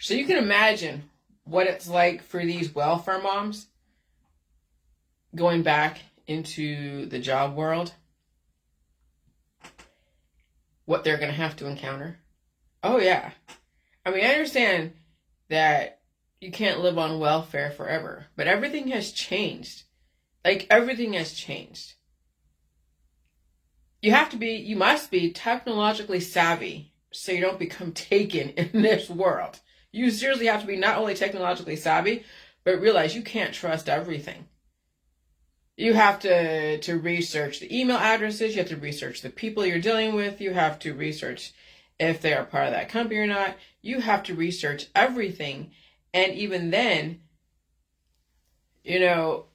So you can imagine what it's like for these welfare moms going back into the job world, what they're going to have to encounter. Oh, yeah. I mean, I understand that you can't live on welfare forever, but everything has changed. Like, everything has changed. You must be technologically savvy so you don't become taken in this world. You seriously have to be not only technologically savvy, but realize you can't trust everything. You have to research the email addresses. You have to research the people you're dealing with. You have to research if they are part of that company or not. You have to research everything. And even then, do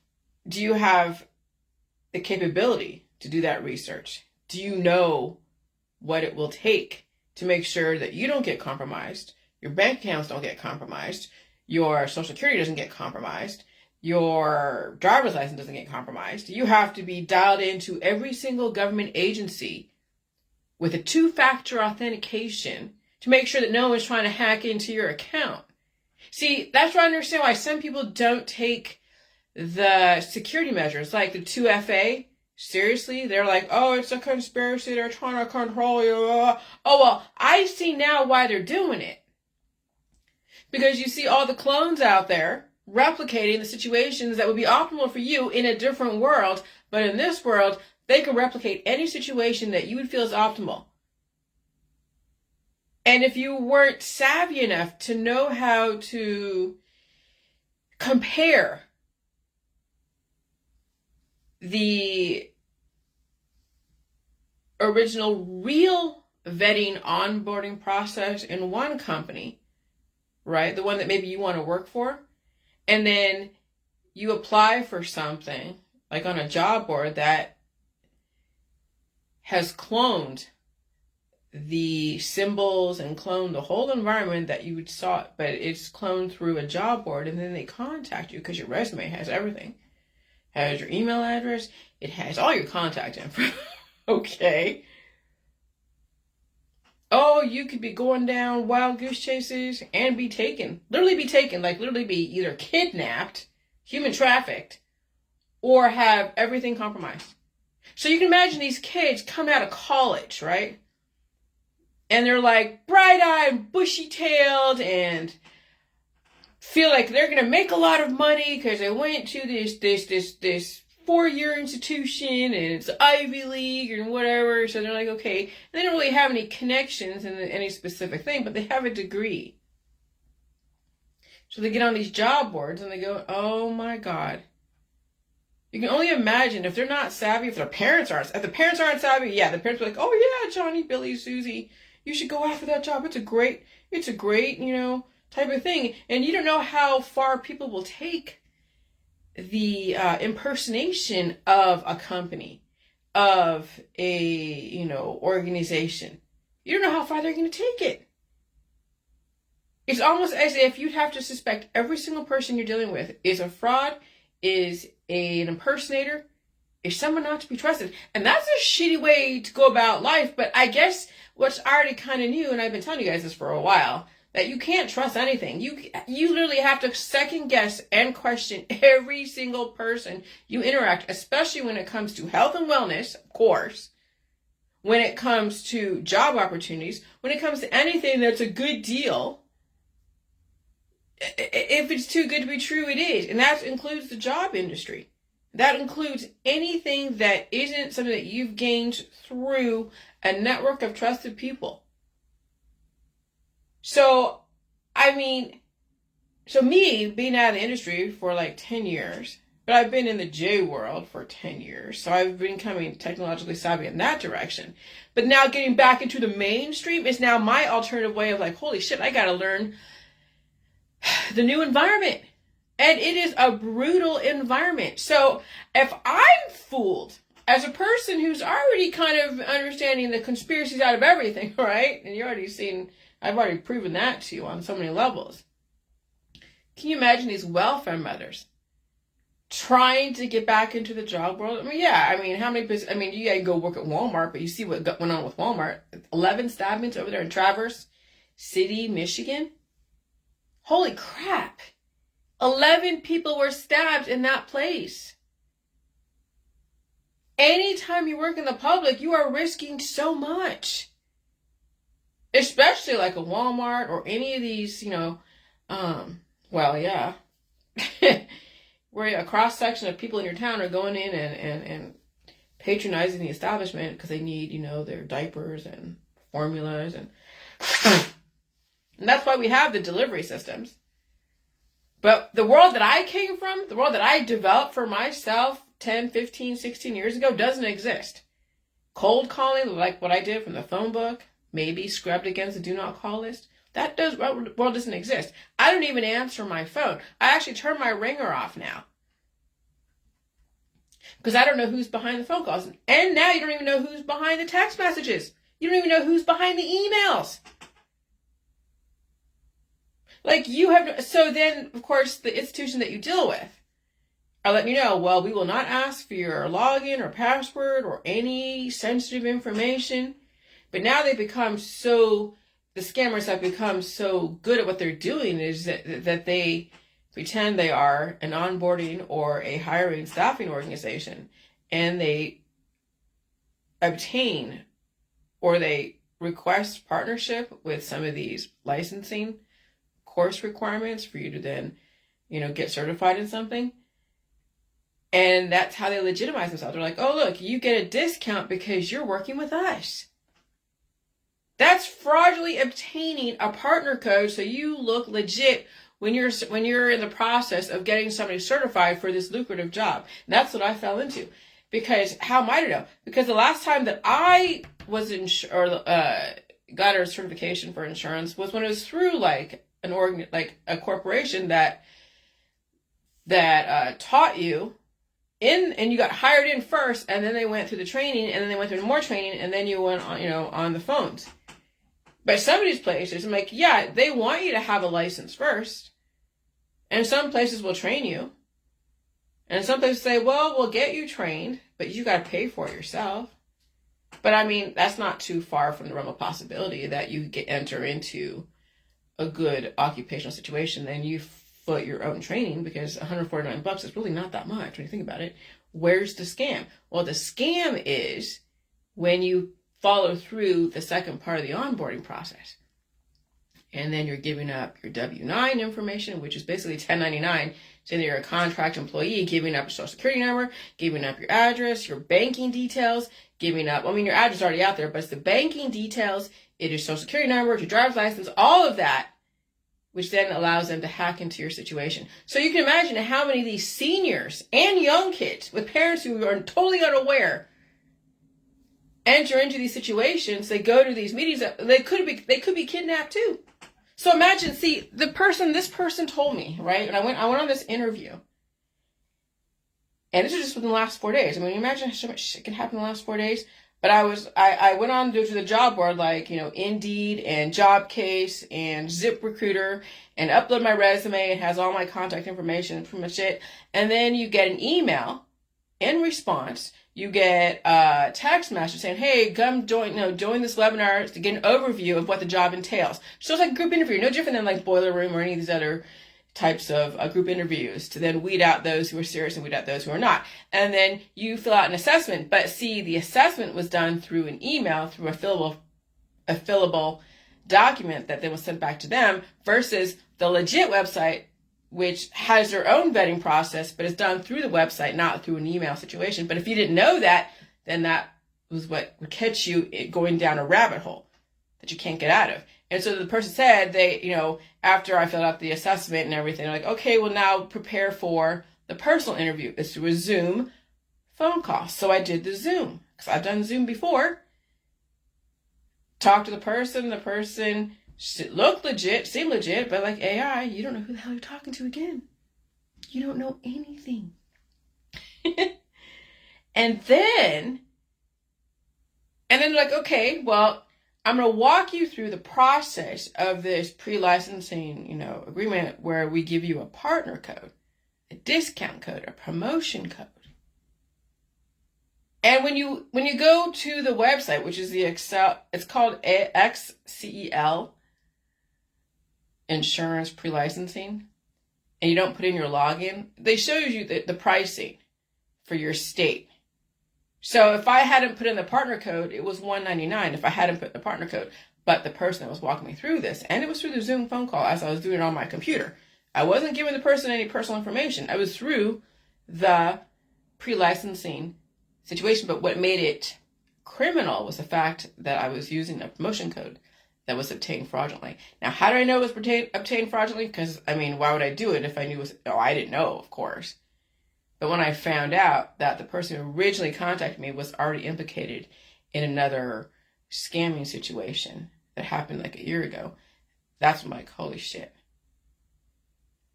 you have the capability to do that research? Do you know what it will take to make sure that you don't get compromised, your bank accounts don't get compromised, your social security doesn't get compromised, your driver's license doesn't get compromised? You have to be dialed into every single government agency with a 2-factor authentication to make sure that no one's trying to hack into your account. See, that's why I understand why some people don't take the security measures, like the 2FA. Seriously, they're like, oh, it's a conspiracy, they're trying to control you. Oh, well, I see now why they're doing it. Because you see all the clones out there replicating the situations that would be optimal for you in a different world, but in this world, they can replicate any situation that you would feel is optimal. And if you weren't savvy enough to know how to compare the original real vetting onboarding process in one company, right? The one that maybe you want to work for, and then you apply for something like on a job board that has cloned the symbols and cloned the whole environment that you sought, but it's cloned through a job board, and then they contact you because your resume has everything. Has your email address, it has all your contact info. Okay. Oh, you could be going down wild goose chases and be taken. Literally be taken, like literally be either kidnapped, human trafficked, or have everything compromised. So you can imagine these kids come out of college, right? And they're like bright-eyed, bushy-tailed, and feel like they're going to make a lot of money because they went to this 4-year institution and it's Ivy League and whatever. So they're like, okay. And they don't really have any connections in any specific thing, but they have a degree. So they get on these job boards and they go, oh my God. You can only imagine if they're not savvy, if the parents aren't savvy, yeah, the parents are like, oh yeah, Johnny, Billy, Susie, you should go after that job. It's a great, type of thing. And you don't know how far people will take the impersonation of a company, of a, organization. You don't know how far they're going to take it. It's almost as if you'd have to suspect every single person you're dealing with is a fraud, is an impersonator, is someone not to be trusted. And that's a shitty way to go about life. But I guess what's already kind of new, and I've been telling you guys this for a while, that you can't trust anything. You literally have to second guess and question every single person you interact, especially when it comes to health and wellness, of course, when it comes to job opportunities, when it comes to anything that's a good deal. If it's too good to be true, it is. And that includes the job industry. That includes anything that isn't something that you've gained through a network of trusted people. So, me being out of the industry for like 10 years, but I've been in the J world for 10 years. So I've been becoming technologically savvy in that direction. But now getting back into the mainstream is now my alternative way of like, holy shit, I got to learn the new environment. And it is a brutal environment. So if I'm fooled as a person who's already kind of understanding the conspiracies out of everything, right? And you're already seen, I've already proven that to you on so many levels. Can you imagine these welfare mothers trying to get back into the job world? How many, you gotta go work at Walmart, but you see what went on with Walmart. 11 stabbings over there in Traverse City, Michigan. Holy crap. 11 people were stabbed in that place. Anytime you work in the public, you are risking so much. Especially like a Walmart or any of these, where a cross section of people in your town are going in and patronizing the establishment because they need, their diapers and formulas. And that's why we have the delivery systems. But the world that I came from, the world that I developed for myself 10, 15, 16 years ago doesn't exist. Cold calling, like what I did from the phone book, maybe scrubbed against the do not call list, world doesn't exist. I don't even answer my phone. I actually turn my ringer off now. Because I don't know who's behind the phone calls. And now you don't even know who's behind the text messages. You don't even know who's behind the emails. So then, of course, the institution that you deal with are letting you know, well, we will not ask for your login or password or any sensitive information. But now the scammers have become so good at what they're doing is that they pretend they are an onboarding or a hiring staffing organization, and they obtain or they request partnership with some of these licensing course requirements for you to then, get certified in something. And that's how they legitimize themselves. They're like, oh, look, you get a discount because you're working with us. That's fraudulently obtaining a partner code so you look legit when you're in the process of getting somebody certified for this lucrative job. And that's what I fell into. Because how am I to know? Because the last time that I was got a certification for insurance was when it was through like a corporation that taught you and you got hired in first, and then they went through the training, and then they went through more training, and then you went on, on the phones. But some of these places, I'm like, yeah, they want you to have a license first. And some places will train you. And some places say, well, we'll get you trained, but you got to pay for it yourself. But I mean, that's not too far from the realm of possibility that you enter into a good occupational situation and you foot your own training, because $149 is really not that much when you think about it. Where's the scam? Well, the scam is when you follow through the second part of the onboarding process. And then you're giving up your W-9 information, which is basically 1099, saying that you're a contract employee, giving up your social security number, giving up your address, your banking details, giving up, your address is already out there, but it's the banking details, it is social security number, your driver's license, all of that, which then allows them to hack into your situation. So you can imagine how many of these seniors and young kids with parents who are totally unaware enter into these situations. They go to these meetings. They could be kidnapped too. So imagine, this person told me, right? And I went on this interview. And this was just within the last 4 days. Imagine how much shit can happen in the last 4 days. But I went on to the job board, like, Indeed and Jobcase and ZipRecruiter, and upload my resume. It has all my contact information, pretty much it. And then you get an email in response. You get a text message saying, hey, come join this webinar to get an overview of what the job entails. So it's like a group interview, no different than like Boiler Room or any of these other types of group interviews, to then weed out those who are serious and weed out those who are not. And then you fill out an assessment. But see, the assessment was done through an email, through a fillable document that then was sent back to them, versus the legit website, which has their own vetting process, but it's done through the website, not through an email situation. But if you didn't know that, then that was what would catch you going down a rabbit hole that you can't get out of. And so the person said, after I filled out the assessment and everything, like, okay, well, now prepare for the personal interview. It's through a Zoom phone call. So I did the Zoom, because I've done Zoom before. Talked to the person looked legit, seemed legit, but like AI, you don't know who the hell you're talking to again. You don't know anything. And then like, okay, well, I'm going to walk you through the process of this pre-licensing, agreement, where we give you a partner code, a discount code, a promotion code. And when you go to the website, which is it's called XCEL insurance pre-licensing and you don't put in your login, they show you the pricing for your state. So if I hadn't put in the partner code, it was $199 if I hadn't put in the partner code. But the person that was walking me through this, and it was through the Zoom phone call as I was doing it on my computer. I wasn't giving the person any personal information. I was through the pre-licensing situation. But what made it criminal was the fact that I was using a promotion code that was obtained fraudulently. Now, how did I know it was obtained fraudulently? Because, I mean, why would I do it if I knew it was... Oh, I didn't know, of course. But when I found out that the person who originally contacted me was already implicated in another scamming situation that happened like a year ago, that's when I'm like, holy shit.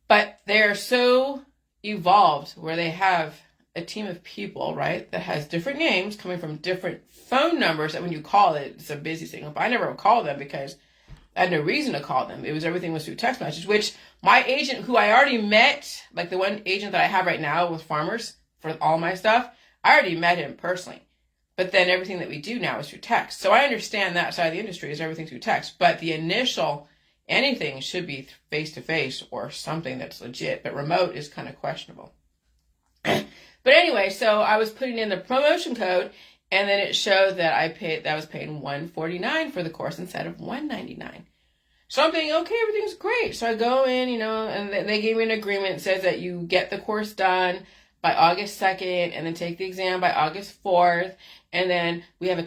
But they're so evolved where they have a team of people, right, that has different names coming from different phone numbers that when you call it, it's a busy signal. But I never called them because I had no reason to call them. Everything was through text message, which my agent, who I already met, like the one agent that I have right now with Farmers for all my stuff, I already met him personally. But then everything that we do now is through text. So I understand that side of the industry is everything through text. But the initial anything should be face-to-face or something that's legit. But remote is kind of questionable. But anyway, so I was putting in the promotion code, and then it showed that I was paying $149 for the course instead of $199. So I'm thinking, okay, everything's great. So I go in, and they gave me an agreement. It says that you get the course done by August 2nd, and then take the exam by August 4th. And then we have a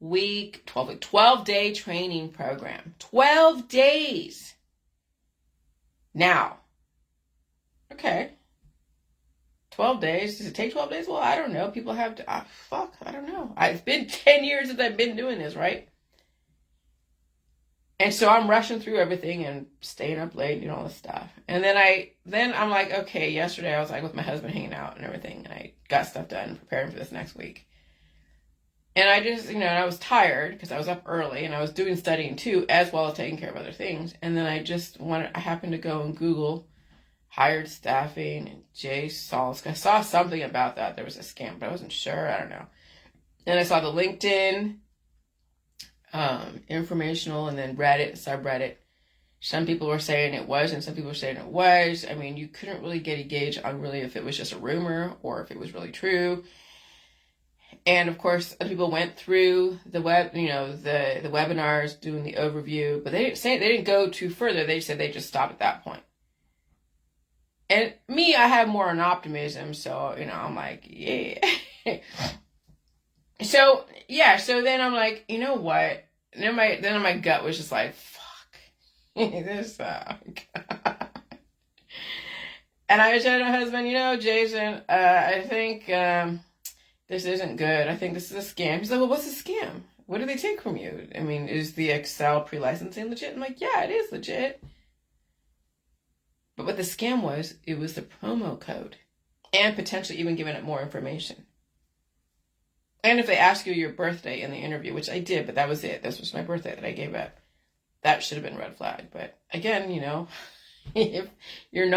12-day training program. 12 days. Now, okay. 12 days. Does it take 12 days? Well, I don't know. People have to, I don't know. It's been 10 years since I've been doing this, right? And so I'm rushing through everything and staying up late and all this stuff. And then I'm like, okay, yesterday I was like with my husband hanging out and everything, and I got stuff done, preparing for this next week. And I just, I was tired because I was up early and I was doing studying too, as well as taking care of other things. And then I happened to go and Google hired staffing and Jay Sauls. I saw something about that. There was a scam, but I wasn't sure. I don't know. And I saw the LinkedIn informational, and then Reddit, subreddit. Some people were saying it was, and some people were saying it was. I mean, you couldn't really get a gauge on really if it was just a rumor or if it was really true. And of course, people went through the web, the webinars doing the overview, but they didn't go too further. They said they just stopped at that point. And me, I have more on optimism, so I'm like, yeah. So then I'm like, you know what? And then my gut was just like, fuck, this sucks. And I was telling my husband, Jason, I think this isn't good. I think this is a scam. He's like, well, what's a scam? What do they take from you? I mean, is the Excel pre-licensing legit? I'm like, yeah, it is legit. But what the scam was, it was the promo code and potentially even giving it more information. And if they ask you your birthday in the interview, which I did, but that was it. This was my birthday that I gave up. That should have been red flag. But again, if you're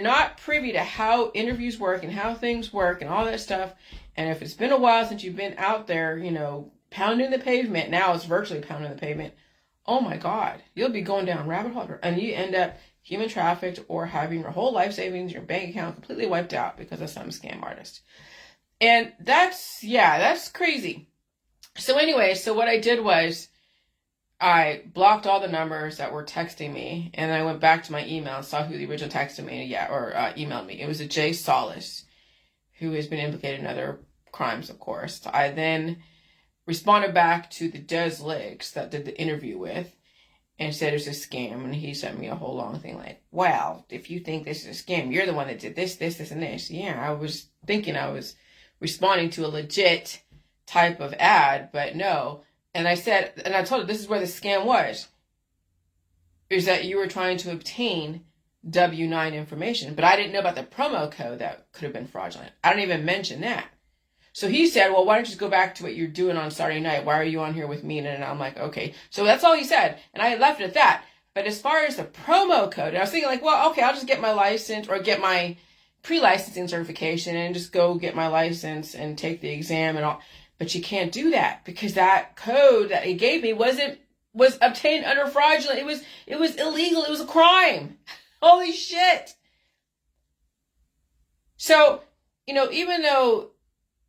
not privy to how interviews work and how things work and all that stuff, and if it's been a while since you've been out there, pounding the pavement, now it's virtually pounding the pavement, oh my God, you'll be going down rabbit hole and you end up human trafficked or having your whole life savings, your bank account completely wiped out because of some scam artist. And that's crazy. So anyway, what I did was I blocked all the numbers that were texting me, and then I went back to my email and saw who the original texted me, emailed me. It was a Jay Solis, who has been implicated in other crimes, of course. I then responded back to the Des Licks that did the interview with, and said it was a scam, and he sent me a whole long thing like, well, if you think this is a scam, you're the one that did this, this, and this. Yeah, I was thinking I was responding to a legit type of ad, but no. And I told her this is where the scam was, is that you were trying to obtain W-9 information, but I didn't know about the promo code that could have been fraudulent. I didn't even mention that. So he said, well, why don't you just go back to what you're doing on Saturday night? Why are you on here with me? And I'm like, okay. So that's all he said. And I left it at that. But as far as the promo code, I was thinking like, well, okay, I'll just get my license or get my pre-licensing certification and just go get my license and take the exam and all. But you can't do that because that code that he gave me wasn't was obtained under fraudulent. It was illegal. It was a crime. Holy shit. So, even though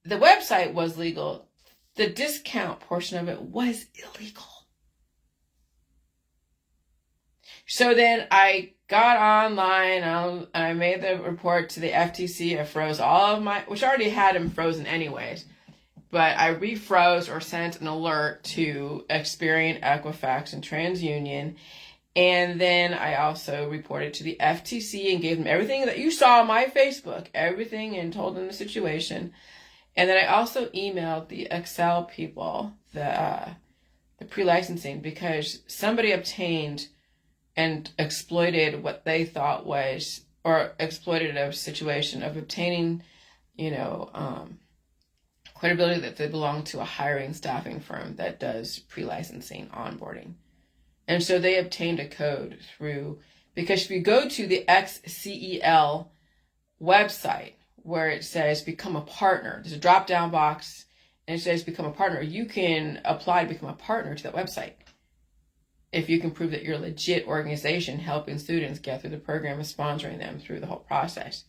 the website was legal, the discount portion of it was illegal. So then I got online and I made the report to the FTC. I froze all of which I already had them frozen anyways, but I refroze or sent an alert to Experian, Equifax, and TransUnion. And then I also reported to the FTC and gave them everything that you saw on my Facebook, everything, and told them the situation. And then I also emailed the Excel people, the pre-licensing, because somebody obtained and exploited what they thought was, or exploited a situation of obtaining, credibility that they belong to a hiring staffing firm that does pre-licensing onboarding. And so they obtained a code because if you go to the XCEL website where it says become a partner, there's a drop-down box and it says become a partner. You can apply to become a partner to that website if you can prove that you're a legit organization helping students get through the program and sponsoring them through the whole process.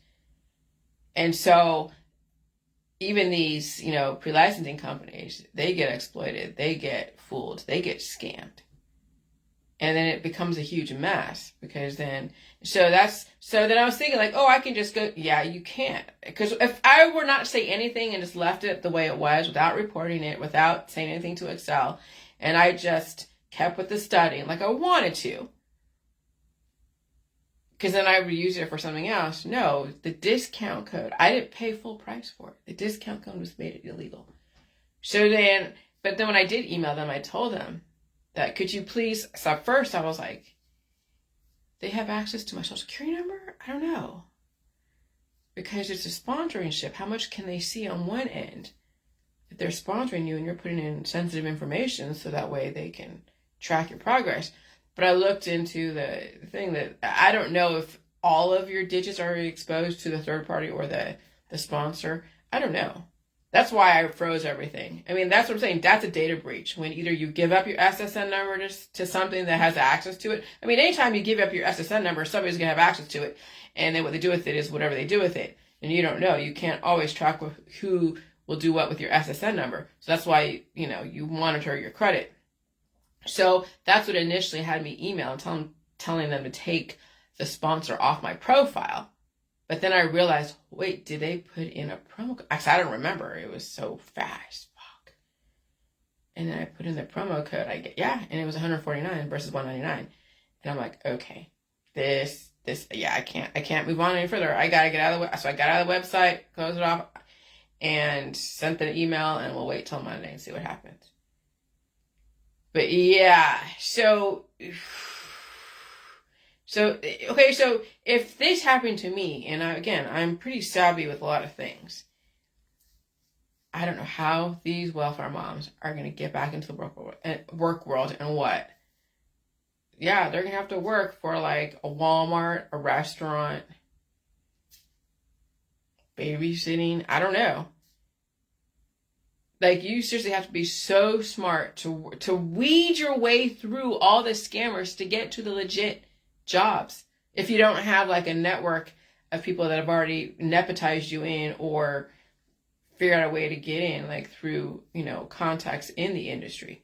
And so even these, pre-licensing companies, they get exploited, they get fooled, they get scammed. And then it becomes a huge mess because then I was thinking like, I can just go. Yeah, you can't. Because if I were not to say anything and just left it the way it was without reporting it, without saying anything to Excel, and I just kept with the studying like I wanted to, because then I would use it for something else. No, the discount code, I didn't pay full price for it. The discount code made it illegal. But then when I did email them, I told them that could you please, so at first I was like, they have access to my social security number? I don't know. Because it's a sponsorship. How much can they see on one end if they're sponsoring you and you're putting in sensitive information so that way they can track your progress? But I looked into the thing that I don't know if all of your digits are exposed to the third party or the sponsor. I don't know. That's why I froze everything. I mean, that's what I'm saying. That's a data breach. When either you give up your SSN number to something that has access to it. I mean, anytime you give up your SSN number, somebody's going to have access to it. And then what they do with it is whatever they do with it. And you don't know. You can't always track who will do what with your SSN number. So that's why, you monitor your credit. So that's what initially had me email telling them to take the sponsor off my profile. But then I realized, wait, did they put in a promo code? Actually, I don't remember. It was so fast. Fuck. And then I put in the promo code. And it was $149 versus $199. And I'm like, okay, I can't move on any further. I gotta get out of the. So I got out of the website, closed it off, and sent an email, and we'll wait till Monday and see what happens. But yeah, so if this happened to me, and I'm pretty savvy with a lot of things, I don't know how these welfare moms are going to get back into the work world and what. Yeah, they're going to have to work for like a Walmart, a restaurant, babysitting. I don't know. Like, you seriously have to be so smart to weed your way through all the scammers to get to the legit jobs. If you don't have like a network of people that have already nepotized you in or figure out a way to get in, like through, contacts in the industry.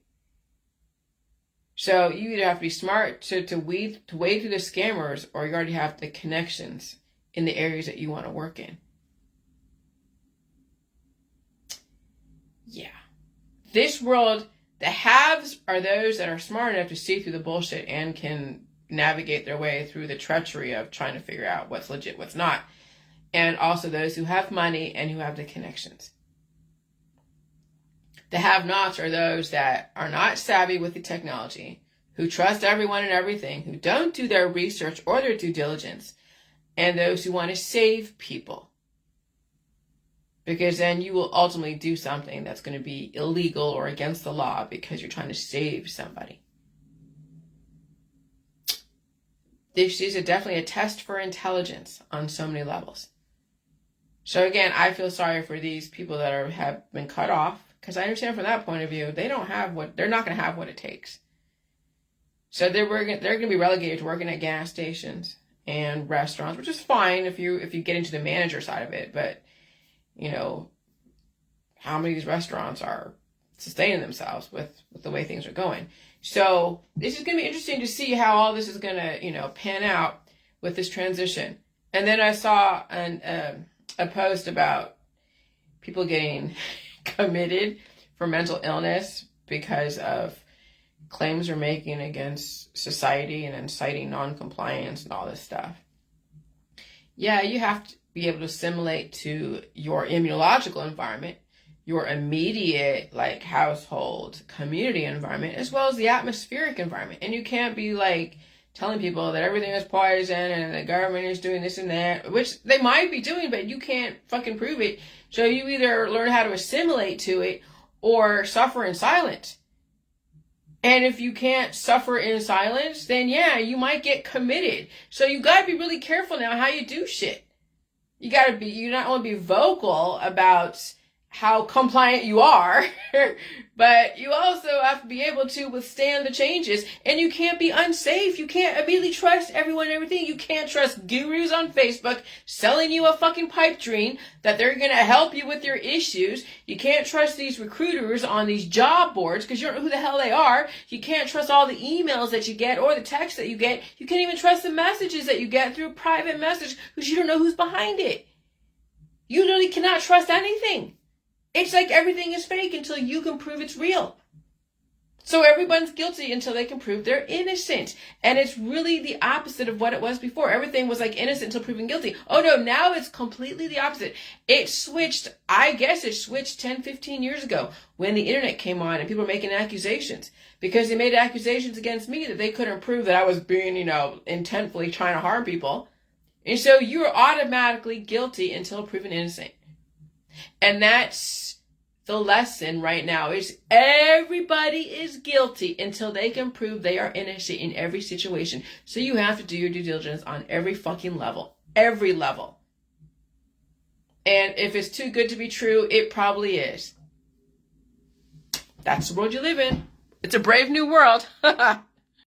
So you either have to be smart to wade through the scammers, or you already have the connections in the areas that you want to work in. Yeah. This world, the haves are those that are smart enough to see through the bullshit and can navigate their way through the treachery of trying to figure out what's legit, what's not. And also those who have money and who have the connections. The have-nots are those that are not savvy with the technology, who trust everyone and everything, who don't do their research or their due diligence, and those who want to save people. Because then you will ultimately do something that's going to be illegal or against the law because you're trying to save somebody. This is definitely a test for intelligence on so many levels. So again, I feel sorry for these people that have been cut off, because I understand from that point of view, they're not going to have what it takes. So they're going to be relegated to working at gas stations and restaurants, which is fine if you get into the manager side of it. But, you know, how many of these restaurants are sustaining themselves with the way things are going? So this is going to be interesting to see how all this is going to, you know, pan out with this transition. And then I saw a post about people getting committed for mental illness because of claims they're making against society and inciting non-compliance and all this stuff. Yeah, you have to be able to assimilate to your immunological environment, your immediate like household community environment, as well as the atmospheric environment. And you can't be like telling people that everything is poison and the government is doing this and that, which they might be doing, but you can't fucking prove it. So you either learn how to assimilate to it or suffer in silence. And if you can't suffer in silence, then yeah, you might get committed. So you gotta be really careful now how you do shit. You not only be vocal about how compliant you are, but you also have to be able to withstand the changes. And you can't be unsafe. You can't immediately trust everyone and everything. You can't trust gurus on Facebook selling you a fucking pipe dream that they're going to help you with your issues. You can't trust these recruiters on these job boards because you don't know who the hell they are. You can't trust all the emails that you get or the texts that you get. You can't even trust the messages that you get through a private message because you don't know who's behind it. You literally cannot trust anything. It's like everything is fake until you can prove it's real. So everyone's guilty until they can prove they're innocent. And it's really the opposite of what it was before. Everything was like innocent until proven guilty. Oh no, now it's completely the opposite. I guess it switched 10, 15 years ago when the internet came on and people were making accusations. Because they made accusations against me that they couldn't prove that I was being, intentfully trying to harm people. And so you're automatically guilty until proven innocent. And that's the lesson right now is everybody is guilty until they can prove they are innocent in every situation. So you have to do your due diligence on every fucking level. Every level. And if it's too good to be true, it probably is. That's the world you live in. It's a brave new world.